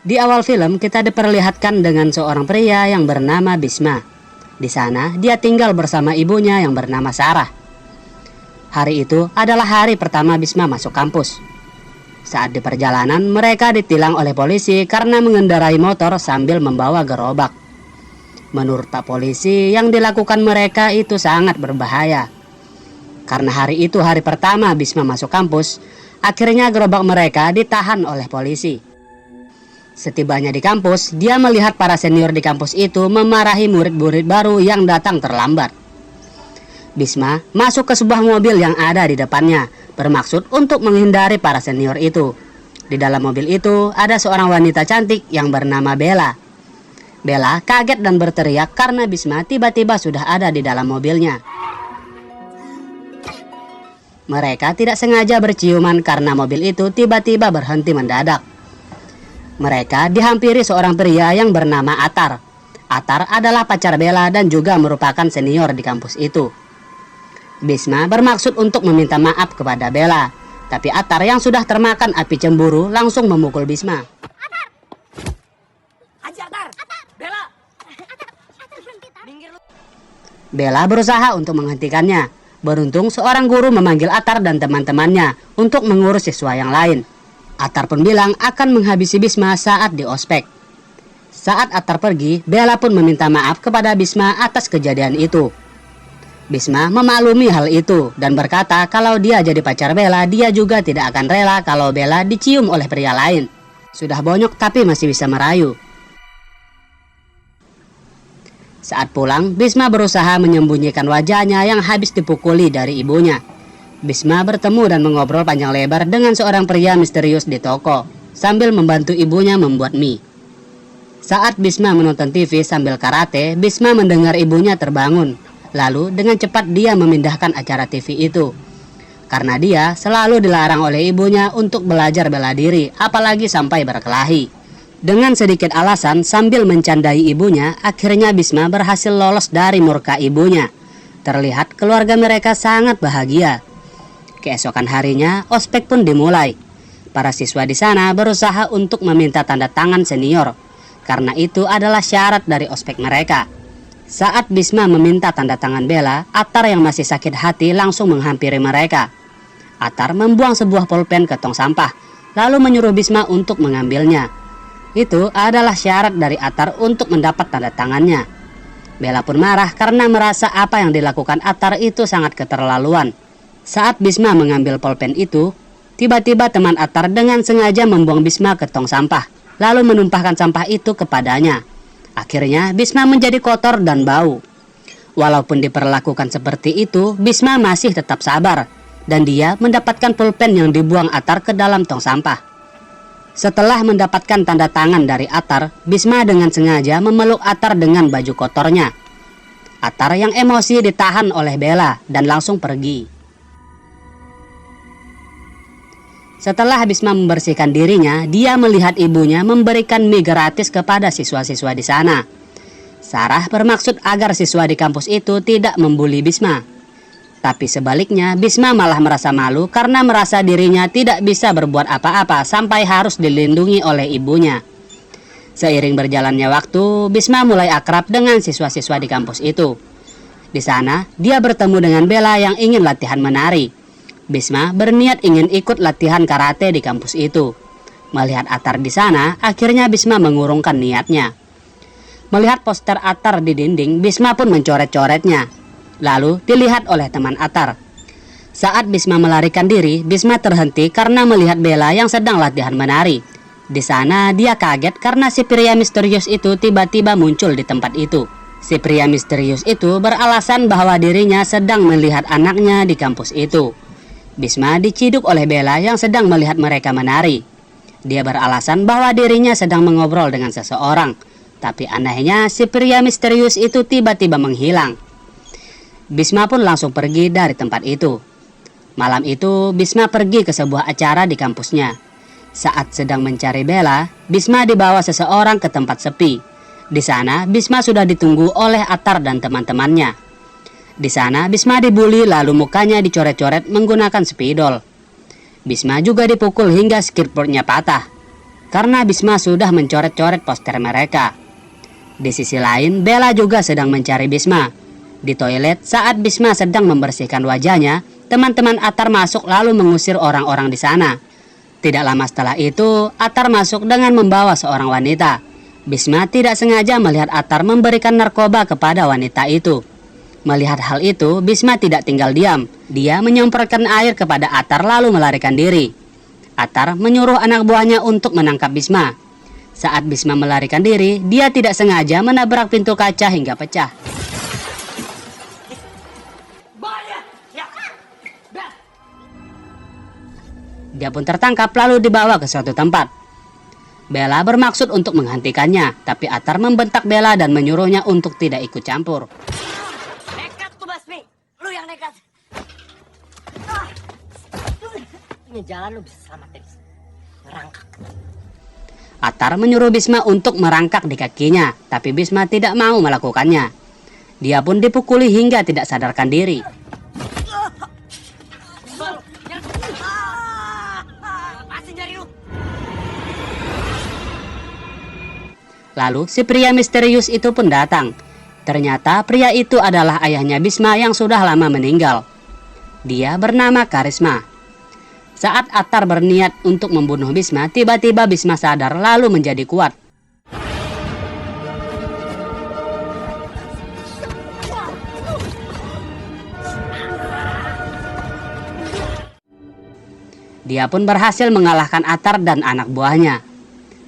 Di awal film kita diperlihatkan dengan seorang pria yang bernama Bisma. Di sana dia tinggal bersama ibunya yang bernama Sarah. Hari itu adalah hari pertama Bisma masuk kampus. Saat di perjalanan mereka ditilang oleh polisi karena mengendarai motor sambil membawa gerobak. Menurut Pak Polisi, yang dilakukan mereka itu sangat berbahaya. Karena hari itu hari pertama Bisma masuk kampus, akhirnya gerobak mereka ditahan oleh polisi. Setibanya di kampus, dia melihat para senior di kampus itu memarahi murid-murid baru yang datang terlambat. Bisma masuk ke sebuah mobil yang ada di depannya, bermaksud untuk menghindari para senior itu. Di dalam mobil itu ada seorang wanita cantik yang bernama Bella. Bella kaget dan berteriak karena Bisma tiba-tiba sudah ada di dalam mobilnya. Mereka tidak sengaja berciuman karena mobil itu tiba-tiba berhenti mendadak. Mereka dihampiri seorang pria yang bernama Atar. Atar adalah pacar Bella dan juga merupakan senior di kampus itu. Bisma bermaksud untuk meminta maaf kepada Bella, tapi Atar yang sudah termakan api cemburu langsung memukul Bisma. Atar! Hajar, Atar! Bella! Atar, berhenti, Atar! Bella berusaha untuk menghentikannya. Beruntung seorang guru memanggil Atar dan teman-temannya untuk mengurus siswa yang lain. Atar pun bilang akan menghabisi Bisma saat di ospek. Saat Atar pergi, Bella pun meminta maaf kepada Bisma atas kejadian itu. Bisma memaklumi hal itu dan berkata kalau dia jadi pacar Bella, dia juga tidak akan rela kalau Bella dicium oleh pria lain. Sudah bonyok tapi masih bisa merayu. Saat pulang, Bisma berusaha menyembunyikan wajahnya yang habis dipukuli dari ibunya. Bisma bertemu dan mengobrol panjang lebar dengan seorang pria misterius di toko, sambil membantu ibunya membuat mie. Saat Bisma menonton TV sambil karate, Bisma mendengar ibunya terbangun. Lalu dengan cepat dia memindahkan acara TV itu. Karena dia selalu dilarang oleh ibunya untuk belajar bela diri, apalagi sampai berkelahi. Dengan sedikit alasan sambil mencandai ibunya, akhirnya Bisma berhasil lolos dari murka ibunya. Terlihat keluarga mereka sangat bahagia. Keesokan harinya, ospek pun dimulai. Para siswa di sana berusaha untuk meminta tanda tangan senior, karena itu adalah syarat dari ospek mereka. Saat Bisma meminta tanda tangan Bella, Atar yang masih sakit hati langsung menghampiri mereka. Atar membuang sebuah pulpen ke tong sampah, lalu menyuruh Bisma untuk mengambilnya. Itu adalah syarat dari Atar untuk mendapat tanda tangannya. Bella pun marah karena merasa apa yang dilakukan Atar itu sangat keterlaluan. Saat Bisma mengambil pulpen itu, tiba-tiba teman Atar dengan sengaja membuang Bisma ke tong sampah, lalu menumpahkan sampah itu kepadanya. Akhirnya Bisma menjadi kotor dan bau. Walaupun diperlakukan seperti itu, Bisma masih tetap sabar, dan dia mendapatkan pulpen yang dibuang Atar ke dalam tong sampah. Setelah mendapatkan tanda tangan dari Atar, Bisma dengan sengaja memeluk Atar dengan baju kotornya. Atar yang emosi ditahan oleh Bella dan langsung pergi. Setelah Bisma membersihkan dirinya, dia melihat ibunya memberikan mie gratis kepada siswa-siswa di sana. Sarah bermaksud agar siswa di kampus itu tidak membuli Bisma. Tapi sebaliknya, Bisma malah merasa malu karena merasa dirinya tidak bisa berbuat apa-apa sampai harus dilindungi oleh ibunya. Seiring berjalannya waktu, Bisma mulai akrab dengan siswa-siswa di kampus itu. Di sana, dia bertemu dengan Bella yang ingin latihan menari. Bisma berniat ingin ikut latihan karate di kampus itu. Melihat Atar di sana, akhirnya Bisma mengurungkan niatnya. Melihat poster Atar di dinding, Bisma pun mencoret-coretnya. Lalu dilihat oleh teman Atar. Saat Bisma melarikan diri, Bisma terhenti karena melihat Bella yang sedang latihan menari. Di sana dia kaget karena si pria misterius itu tiba-tiba muncul di tempat itu. Si pria misterius itu beralasan bahwa dirinya sedang melihat anaknya di kampus itu. Bisma diciduk oleh Bella yang sedang melihat mereka menari. Dia beralasan bahwa dirinya sedang mengobrol dengan seseorang. Tapi anehnya si pria misterius itu tiba-tiba menghilang. Bisma pun langsung pergi dari tempat itu. Malam itu Bisma pergi ke sebuah acara di kampusnya. Saat sedang mencari Bella, Bisma dibawa seseorang ke tempat sepi. Di sana Bisma sudah ditunggu oleh Atar dan teman-temannya. Di sana Bisma dibully lalu mukanya dicoret-coret menggunakan spidol. Bisma juga dipukul hingga skateboardnya patah. karena Bisma sudah mencoret-coret poster mereka. Di sisi lain, Bella juga sedang mencari Bisma. Di toilet, saat Bisma sedang membersihkan wajahnya, teman-teman Atar masuk lalu mengusir orang-orang di sana. Tidak lama setelah itu, Atar masuk dengan membawa seorang wanita. Bisma tidak sengaja melihat Atar memberikan narkoba kepada wanita itu. Melihat hal itu, Bisma tidak tinggal diam. Dia menyemprotkan air kepada Atar lalu melarikan diri. Atar menyuruh anak buahnya untuk menangkap Bisma. Saat Bisma melarikan diri, dia tidak sengaja menabrak pintu kaca hingga pecah. Dia pun tertangkap lalu dibawa ke suatu tempat. Bella bermaksud untuk menghentikannya, tapi Atar membentak Bella dan menyuruhnya untuk tidak ikut campur. Nekat tuh Basmi, lu yang nekat. Ini jalan lu bisa selamatin. Merangkak. Atar menyuruh Bisma untuk merangkak di kakinya, tapi Bisma tidak mau melakukannya. Dia pun dipukuli hingga tidak sadarkan diri. Lalu si pria misterius itu pun datang. Ternyata pria itu adalah ayahnya Bisma yang sudah lama meninggal. Dia bernama Karisma. Saat Atar berniat untuk membunuh Bisma, tiba-tiba Bisma sadar lalu menjadi kuat. Dia pun berhasil mengalahkan Atar dan anak buahnya.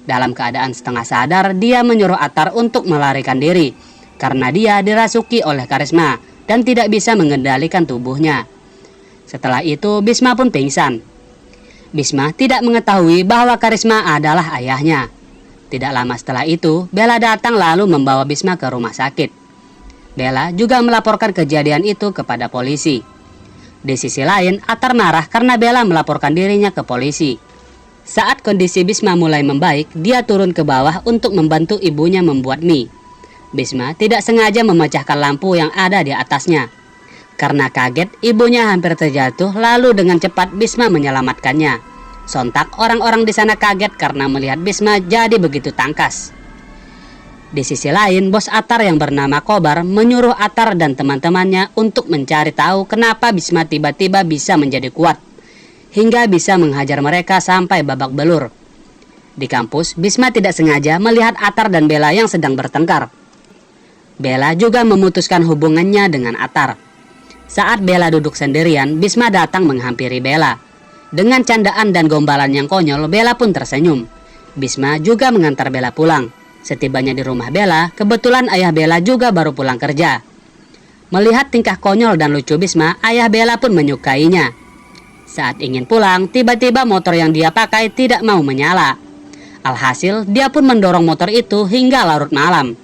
Dalam keadaan setengah sadar, dia menyuruh Atar untuk melarikan diri karena dia dirasuki oleh Karisma dan tidak bisa mengendalikan tubuhnya. Setelah itu, Bisma pun pingsan. Bisma tidak mengetahui bahwa Karisma adalah ayahnya. Tidak lama setelah itu, Bella datang lalu membawa Bisma ke rumah sakit. Bella juga melaporkan kejadian itu kepada polisi. Di sisi lain, Atar marah karena Bella melaporkan dirinya ke polisi. Saat kondisi Bisma mulai membaik, dia turun ke bawah untuk membantu ibunya membuat mie. Bisma tidak sengaja memecahkan lampu yang ada di atasnya. Karena kaget, ibunya hampir terjatuh, lalu dengan cepat Bisma menyelamatkannya. Sontak orang-orang di sana kaget karena melihat Bisma jadi begitu tangkas. Di sisi lain, bos Atar yang bernama Kobar menyuruh Atar dan teman-temannya untuk mencari tahu kenapa Bisma tiba-tiba bisa menjadi kuat, hingga bisa menghajar mereka sampai babak belur. Di kampus, Bisma tidak sengaja melihat Atar dan Bella yang sedang bertengkar. Bella juga memutuskan hubungannya dengan Atar. Saat Bella duduk sendirian, Bisma datang menghampiri Bella. Dengan candaan dan gombalan yang konyol, Bella pun tersenyum. Bisma juga mengantar Bella pulang. Setibanya di rumah Bella, kebetulan ayah Bella juga baru pulang kerja. Melihat tingkah konyol dan lucu Bisma, ayah Bella pun menyukainya. Saat ingin pulang, tiba-tiba motor yang dia pakai tidak mau menyala. Alhasil, dia pun mendorong motor itu hingga larut malam.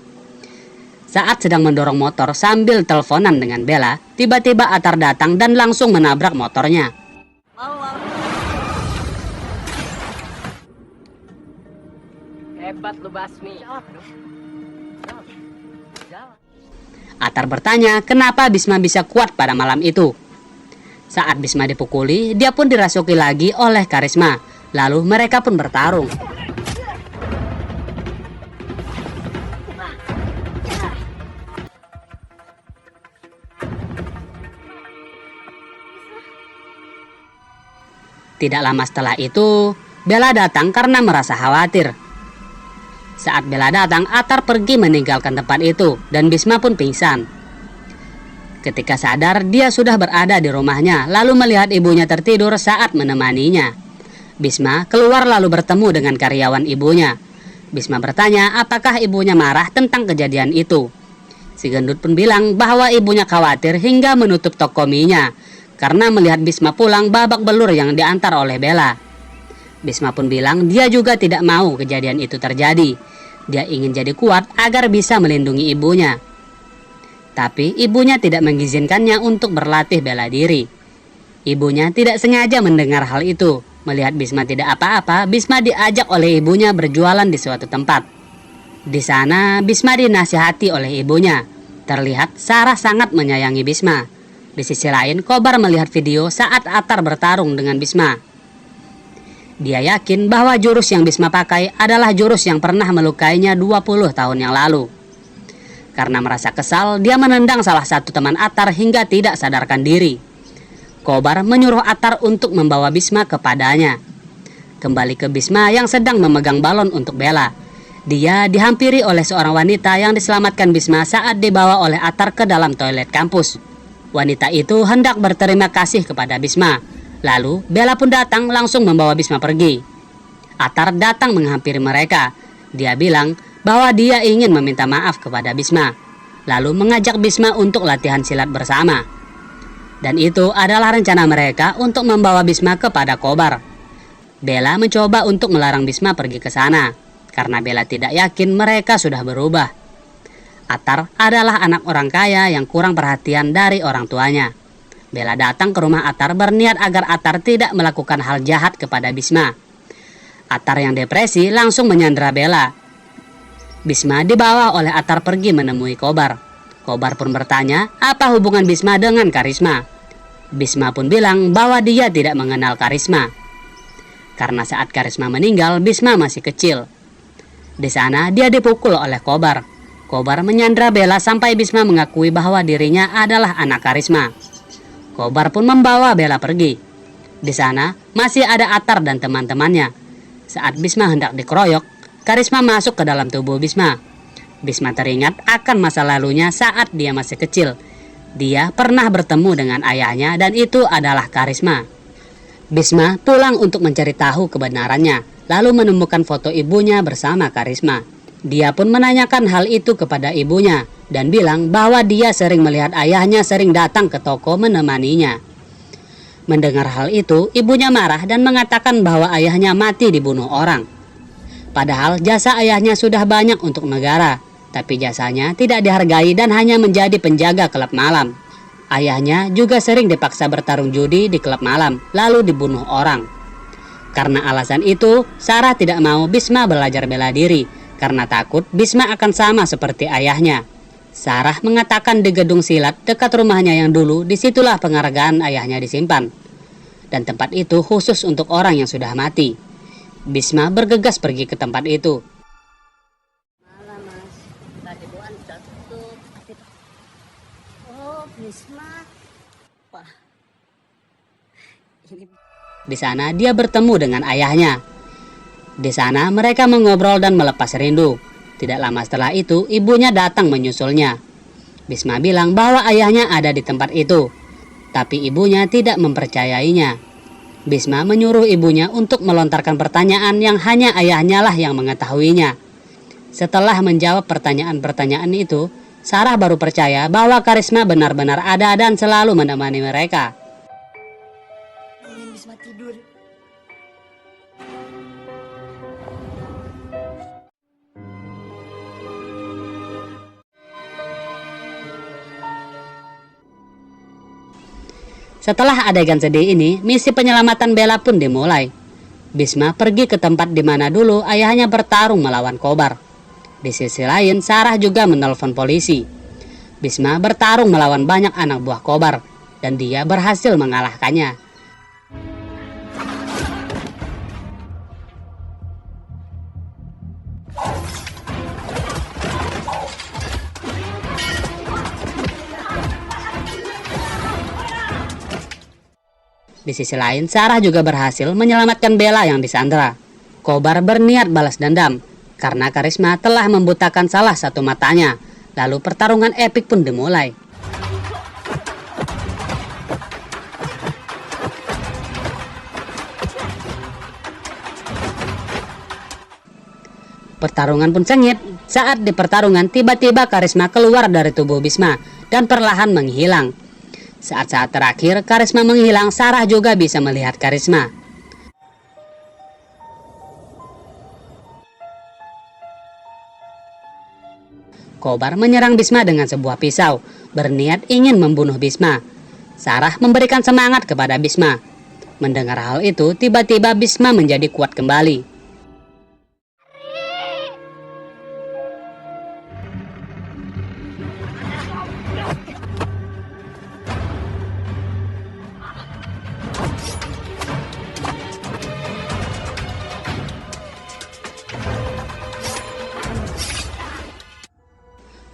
Saat sedang mendorong motor sambil teleponan dengan Bella, tiba-tiba Atar datang dan langsung menabrak motornya. Hebat lu Basmi. Atar bertanya kenapa Bisma bisa kuat pada malam itu. Saat Bisma dipukuli, dia pun dirasuki lagi oleh Karisma. Lalu mereka pun bertarung. Tidak lama setelah itu, Bella datang karena merasa khawatir. Saat Bella datang, Atar pergi meninggalkan tempat itu dan Bisma pun pingsan. Ketika sadar, dia sudah berada di rumahnya lalu melihat ibunya tertidur saat menemaninya. Bisma keluar lalu bertemu dengan karyawan ibunya. Bisma bertanya apakah ibunya marah tentang kejadian itu. Si gendut pun bilang bahwa ibunya khawatir hingga menutup toko mie-nya karena melihat Bisma pulang babak belur yang diantar oleh Bella. Bisma pun bilang dia juga tidak mau kejadian itu terjadi. Dia ingin jadi kuat agar bisa melindungi ibunya. Tapi ibunya tidak mengizinkannya untuk berlatih bela diri. Ibunya tidak sengaja mendengar hal itu. Melihat Bisma tidak apa-apa, Bisma diajak oleh ibunya berjualan di suatu tempat. Di sana, Bisma dinasihati oleh ibunya. Terlihat Sarah sangat menyayangi Bisma. Di sisi lain, Kobar melihat video saat Atar bertarung dengan Bisma. Dia yakin bahwa jurus yang Bisma pakai adalah jurus yang pernah melukainya 20 tahun yang lalu. Karena merasa kesal, dia menendang salah satu teman Attar hingga tidak sadarkan diri. Kobar menyuruh Attar untuk membawa Bisma kepadanya. Kembali ke Bisma yang sedang memegang balon untuk Bella. Dia dihampiri oleh seorang wanita yang diselamatkan Bisma saat dibawa oleh Attar ke dalam toilet kampus. Wanita itu hendak berterima kasih kepada Bisma. Lalu Bella pun datang langsung membawa Bisma pergi. Attar datang menghampiri mereka. Dia bilang bahwa dia ingin meminta maaf kepada Bisma. Lalu mengajak Bisma untuk latihan silat bersama. Dan itu adalah rencana mereka untuk membawa Bisma kepada Kobar. Bella mencoba untuk melarang Bisma pergi ke sana, karena Bella tidak yakin mereka sudah berubah. Attar adalah anak orang kaya yang kurang perhatian dari orang tuanya. Bella datang ke rumah Attar berniat agar Attar tidak melakukan hal jahat kepada Bisma. Attar yang depresi langsung menyandera Bella. Bisma dibawa oleh Attar pergi menemui Kobar. Kobar pun bertanya apa hubungan Bisma dengan Karisma. Bisma pun bilang bahwa dia tidak mengenal Karisma. Karena saat Karisma meninggal, Bisma masih kecil. Di sana dia dipukul oleh Kobar. Kobar menyandera Bella sampai Bisma mengakui bahwa dirinya adalah anak Karisma. Kobar pun membawa Bella pergi. Di sana masih ada Attar dan teman-temannya. Saat Bisma hendak dikeroyok, Karisma masuk ke dalam tubuh Bisma. Bisma teringat akan masa lalunya saat dia masih kecil. Dia pernah bertemu dengan ayahnya dan itu adalah Karisma. Bisma pulang untuk mencari tahu kebenarannya, lalu menemukan foto ibunya bersama Karisma. Dia pun menanyakan hal itu kepada ibunya dan bilang bahwa dia sering melihat ayahnya sering datang ke toko menemaninya. Mendengar hal itu, ibunya marah dan mengatakan bahwa ayahnya mati dibunuh orang. Padahal jasa ayahnya sudah banyak untuk negara, tapi jasanya tidak dihargai dan hanya menjadi penjaga klub malam. Ayahnya juga sering dipaksa bertarung judi di klub malam, lalu dibunuh orang. Karena alasan itu, Sarah tidak mau Bisma belajar bela diri, karena takut Bisma akan sama seperti ayahnya. Sarah mengatakan di gedung silat dekat rumahnya yang dulu, disitulah penghargaan ayahnya disimpan. Dan tempat itu khusus untuk orang yang sudah mati. Bisma bergegas pergi ke tempat itu. Malah mas, tadi buan tutup. Oh, Bisma. Wah, ini Di sana dia bertemu dengan ayahnya. Di sana mereka mengobrol dan melepas rindu. Tidak lama setelah itu, ibunya datang menyusulnya. Bisma bilang bahwa ayahnya ada di tempat itu, tapi ibunya tidak mempercayainya. Bisma menyuruh ibunya untuk melontarkan pertanyaan yang hanya ayahnya lah yang mengetahuinya. Setelah menjawab pertanyaan-pertanyaan itu, Sarah baru percaya bahwa Karisma benar-benar ada dan selalu menemani mereka. ingin Bisma tidur. Setelah adegan sedih ini, misi penyelamatan Bella pun dimulai. Bisma pergi ke tempat di mana dulu ayahnya bertarung melawan Kobar. Di sisi lain, Sarah juga menelpon polisi. Bisma bertarung melawan banyak anak buah Kobar, dan dia berhasil mengalahkannya. Di sisi lain, Sarah juga berhasil menyelamatkan Bella yang disandra. Kobar berniat balas dendam, karena Karisma telah membutakan salah satu matanya. Lalu pertarungan epik pun dimulai. Pertarungan pun sengit. Saat di pertarungan, tiba-tiba Karisma keluar dari tubuh Bisma dan perlahan menghilang. Saat-saat terakhir, Karisma menghilang, Sarah juga bisa melihat Karisma. Kobar menyerang Bisma dengan sebuah pisau, berniat ingin membunuh Bisma. Sarah memberikan semangat kepada Bisma. Mendengar hal itu, tiba-tiba Bisma menjadi kuat kembali.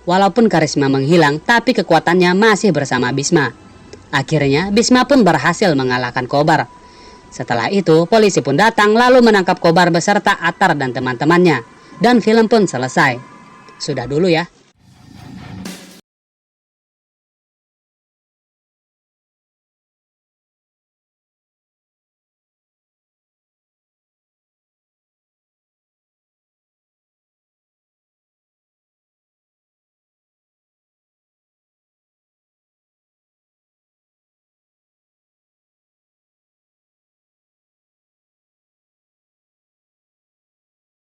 Walaupun karisma menghilang, tapi kekuatannya masih bersama Bhisma. Akhirnya, Bhisma pun berhasil mengalahkan Kobar. Setelah itu, polisi pun datang lalu menangkap Kobar beserta Atar dan teman-temannya. Dan film pun selesai. Sudah dulu ya.